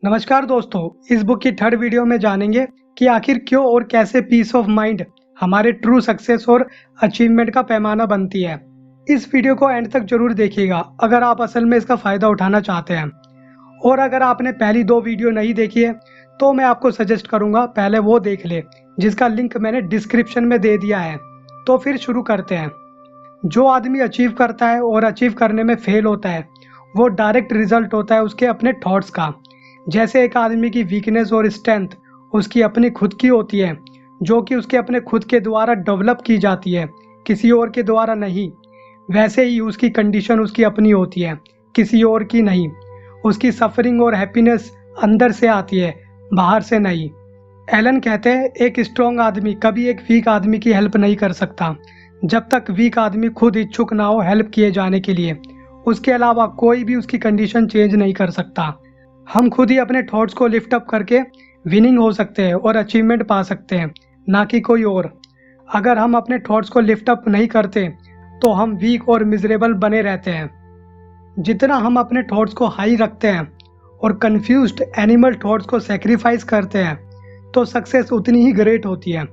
नमस्कार दोस्तों, इस बुक की थर्ड वीडियो में जानेंगे कि आखिर क्यों और कैसे पीस ऑफ माइंड हमारे ट्रू सक्सेस और अचीवमेंट का पैमाना बनती है। इस वीडियो को एंड तक जरूर देखिएगा अगर आप असल में इसका फायदा उठाना चाहते हैं। और अगर आपने पहली दो वीडियो नहीं देखी है तो मैं आपको सजेस्ट करूंगा पहले वो देख ले, जिसका लिंक मैंने डिस्क्रिप्शन में दे दिया है। तो फिर शुरू करते हैं। जो आदमी अचीव करता है और अचीव करने में फेल होता है, वो डायरेक्ट रिजल्ट होता है उसके अपने थॉट्स का। जैसे एक आदमी की वीकनेस और स्ट्रेंथ उसकी अपनी खुद की होती है, जो कि उसके अपने खुद के द्वारा डेवलप की जाती है, किसी और के द्वारा नहीं। वैसे ही उसकी कंडीशन उसकी अपनी होती है, किसी और की नहीं। उसकी सफरिंग और हैप्पीनेस अंदर से आती है, बाहर से नहीं। एलन कहते हैं एक स्ट्रॉन्ग आदमी कभी एक वीक आदमी की हेल्प नहीं कर सकता जब तक वीक आदमी खुद इच्छुक ना हो हेल्प किए जाने के लिए। उसके अलावा कोई भी उसकी कंडीशन चेंज नहीं कर सकता। हम खुद ही अपने थॉट्स को लिफ्ट अप करके विनिंग हो सकते हैं और अचीवमेंट पा सकते हैं, ना कि कोई और। अगर हम अपने थॉट्स को लिफ्ट अप नहीं करते तो हम वीक और मिजरेबल बने रहते हैं। जितना हम अपने थॉट्स को हाई रखते हैं और कंफ्यूज्ड एनिमल थॉट्स को सेक्रीफाइस करते हैं, तो सक्सेस उतनी ही ग्रेट होती है।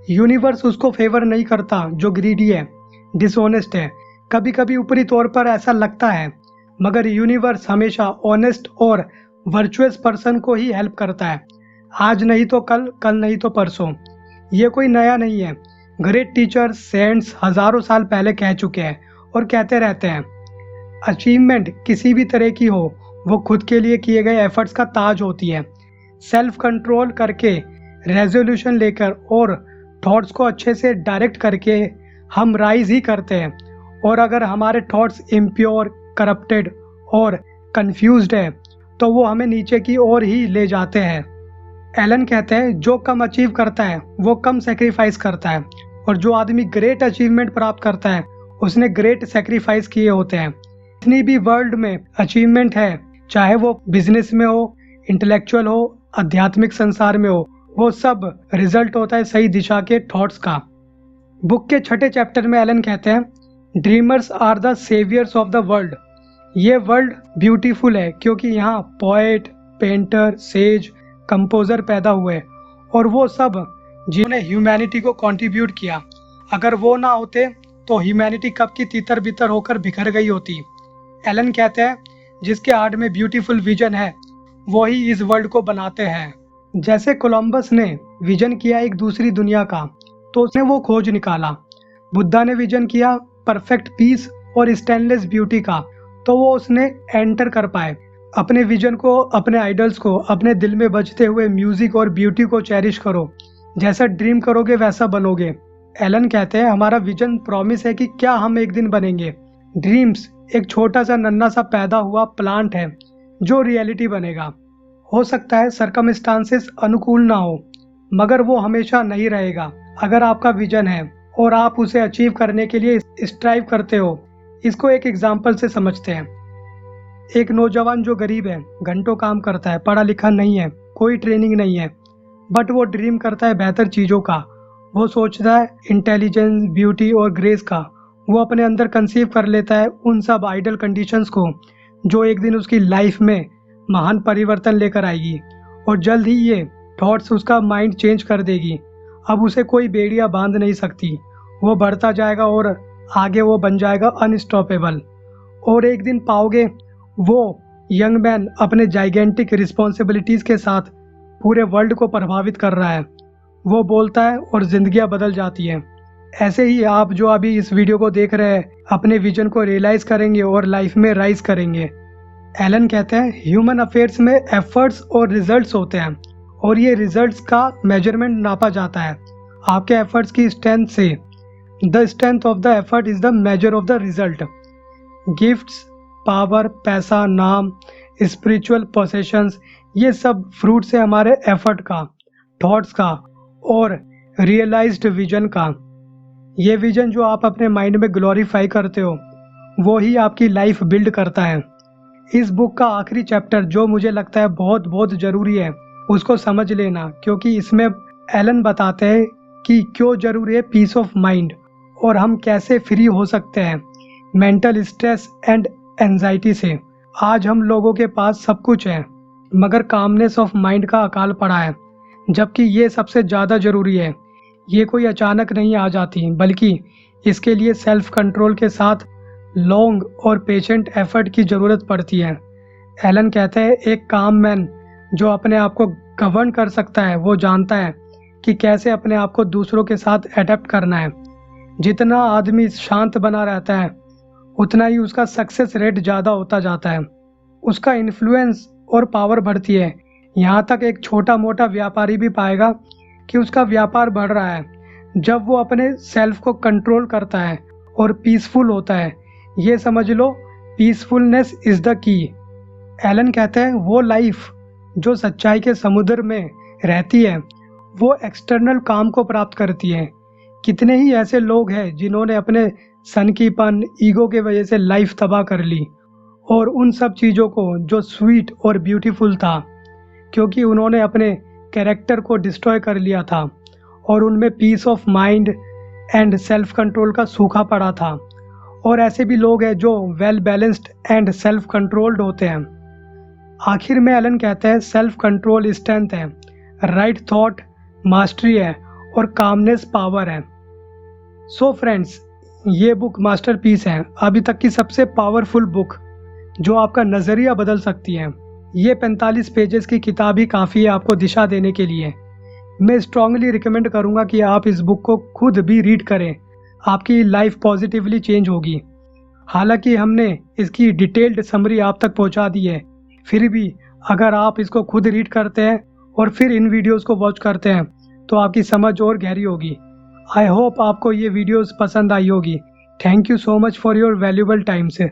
यूनिवर्स उसको फेवर नहीं करता जो ग्रीडी है, डिसऑनेस्ट है। कभी कभी ऊपरी तौर पर ऐसा लगता है, मगर यूनिवर्स हमेशा ऑनेस्ट और वर्चुअस पर्सन को ही हेल्प करता है। आज नहीं तो कल, कल नहीं तो परसों। ये कोई नया नहीं है। ग्रेट टीचर्स, सेंट्स हजारों साल पहले कह चुके हैं और कहते रहते हैं। अचीवमेंट किसी भी तरह की हो, वो खुद के लिए किए गए एफर्ट्स का ताज होती है। सेल्फ कंट्रोल करके, रेजोल्यूशन लेकर और थॉट्स को अच्छे से डायरेक्ट करके हम राइज ही करते हैं। और अगर हमारे थॉट्स इम्प्योर, करप्टेड और कंफ्यूज्ड है तो वो हमें नीचे की ओर ही ले जाते हैं। एलन कहते हैं जो कम अचीव करता है वो कम सेक्रीफाइस करता है, और जो आदमी ग्रेट अचीवमेंट प्राप्त करता है उसने ग्रेट सेक्रीफाइस किए होते हैं। जितनी भी वर्ल्ड में अचीवमेंट है, चाहे वो बिजनेस में हो, इंटेलेक्चुअल हो, आध्यात्मिक संसार में हो, वो सब रिजल्ट होता है सही दिशा के थॉट्स का। बुक के छठे चैप्टर में एलन कहते हैं dreamers are the saviours of the world. ये वर्ल्ड ब्यूटीफुल है क्योंकि यहाँ पोएट, पेंटर, सेज, कंपोजर पैदा हुए, और वो सब जिन्होंने ह्यूमैनिटी को कंट्रीब्यूट किया। अगर वो ना होते तो ह्यूमैनिटी कब की तितर बितर होकर बिखर गई होती। एलन कहते हैं जिसके हार्ट में ब्यूटीफुल विजन है वो ही इस वर्ल्ड को बनाते हैं। जैसे कोलंबस ने विजन किया एक दूसरी दुनिया का, तो उसने वो खोज निकाला। बुद्धा ने विजन किया परफेक्ट पीस और स्टेनलेस ब्यूटी का, तो वो उसने एंटर कर पाए। अपने विजन को, अपने आइडल्स को, अपने दिल में बजते हुए म्यूजिक और ब्यूटी को चेरिश करो। जैसा ड्रीम करोगे वैसा बनोगे। एलन कहते हैं हमारा विजन प्रॉमिस है कि क्या हम एक दिन बनेंगे। ड्रीम्स एक छोटा सा नन्हा सा पैदा हुआ प्लांट है जो रियलिटी बनेगा। हो सकता है सर्कमस्टांसेस अनुकूल ना हो, मगर वो हमेशा नहीं रहेगा। अगर आपका विजन है और आप उसे अचीव करने के लिए स्ट्राइव करते हो। इसको एक एग्जाम्पल से समझते हैं। एक नौजवान जो गरीब है, घंटों काम करता है, पढ़ा लिखा नहीं है, कोई ट्रेनिंग नहीं है, बट वो ड्रीम करता है बेहतर चीज़ों का। वो सोचता है इंटेलिजेंस, ब्यूटी और ग्रेस का। वो अपने अंदर कंसीव कर लेता है उन सब आइडल कंडीशंस को जो एक दिन उसकी लाइफ में महान परिवर्तन लेकर आएगी। और जल्द ही ये थॉट्स उसका माइंड चेंज कर देगी। अब उसे कोई बेड़ियाँ बांध नहीं सकती। वो बढ़ता जाएगा और आगे वो बन जाएगा अनस्टॉपेबल। और एक दिन पाओगे वो यंग मैन अपने जाइगेंटिक रिस्पॉन्सिबिलिटीज़ के साथ पूरे वर्ल्ड को प्रभावित कर रहा है। वो बोलता है और जिंदगियां बदल जाती हैं। ऐसे ही आप जो अभी इस वीडियो को देख रहे हैं अपने विजन को रियलाइज करेंगे और लाइफ में राइज करेंगे। एलन कहते हैं ह्यूमन अफेयर्स में एफर्ट्स और रिजल्ट्स होते हैं, और ये रिजल्ट्स का मेजरमेंट नापा जाता है आपके एफर्ट्स की स्ट्रेंथ से। The strength of the effort is the measure of the result. Gifts, power, पैसा, नाम, स्पिरिचुअल पोसेशंस, ये सब फ्रूट्स है हमारे एफर्ट का, थॉट्स का और रियलाइज्ड विजन का। ये विजन जो आप अपने माइंड में ग्लोरीफाई करते हो वो ही आपकी लाइफ बिल्ड करता है। इस बुक का आखिरी चैप्टर जो मुझे लगता है बहुत बहुत ज़रूरी है, उसको समझ लेना, क्योंकि इसमें एलन बताते हैं कि क्यों ज़रूरी है पीस ऑफ माइंड और हम कैसे फ्री हो सकते हैं मेंटल स्ट्रेस एंड एंजाइटी से। आज हम लोगों के पास सब कुछ है, मगर कामनेस ऑफ माइंड का अकाल पड़ा है, जबकि ये सबसे ज़्यादा ज़रूरी है। ये कोई अचानक नहीं आ जाती, बल्कि इसके लिए सेल्फ कंट्रोल के साथ लॉन्ग और पेशेंट एफर्ट की ज़रूरत पड़ती है। एलन कहते हैं, एक काम मैन जो अपने आप को गवर्न कर सकता है वो जानता है कि कैसे अपने आप को दूसरों के साथ अडेप्ट करना है। जितना आदमी शांत बना रहता है उतना ही उसका सक्सेस रेट ज़्यादा होता जाता है, उसका इन्फ्लुएंस और पावर बढ़ती है। यहाँ तक एक छोटा मोटा व्यापारी भी पाएगा कि उसका व्यापार बढ़ रहा है जब वो अपने सेल्फ को कंट्रोल करता है और पीसफुल होता है। ये समझ लो, peacefulness is the key. Allen कहते हैं, वो लाइफ जो सच्चाई के समुद्र में रहती है वो एक्सटर्नल काम को प्राप्त करती है। कितने ही ऐसे लोग हैं जिन्होंने अपने सनकीपन, ईगो के वजह से लाइफ तबाह कर ली, और उन सब चीज़ों को जो स्वीट और ब्यूटीफुल था, क्योंकि उन्होंने अपने कैरेक्टर को डिस्ट्रॉय कर लिया था और उनमें peace of mind and self control का सूखा पड़ा था। और ऐसे भी लोग हैं जो well balanced and self controlled होते हैं। आखिर में एलन कहते हैं, सेल्फ कंट्रोल स्ट्रेंथ है, राइट थॉट मास्टरी है और कामनेस पावर है। सो फ्रेंड्स, ये बुक मास्टरपीस है, अभी तक की सबसे पावरफुल बुक जो आपका नज़रिया बदल सकती है। ये 45 पेजेस की किताब ही काफ़ी है आपको दिशा देने के लिए। मैं स्ट्रांगली रिकमेंड करूँगा कि आप इस बुक को खुद भी रीड करें, आपकी लाइफ पॉजिटिवली चेंज होगी। हालांकि हमने इसकी डिटेल्ड समरी आप तक पहुंचा दी है, फिर भी अगर आप इसको खुद रीड करते हैं और फिर इन वीडियोस को वॉच करते हैं तो आपकी समझ और गहरी होगी। आई होप आपको ये वीडियोस पसंद आई होगी। Thank you so much for your valuable time से।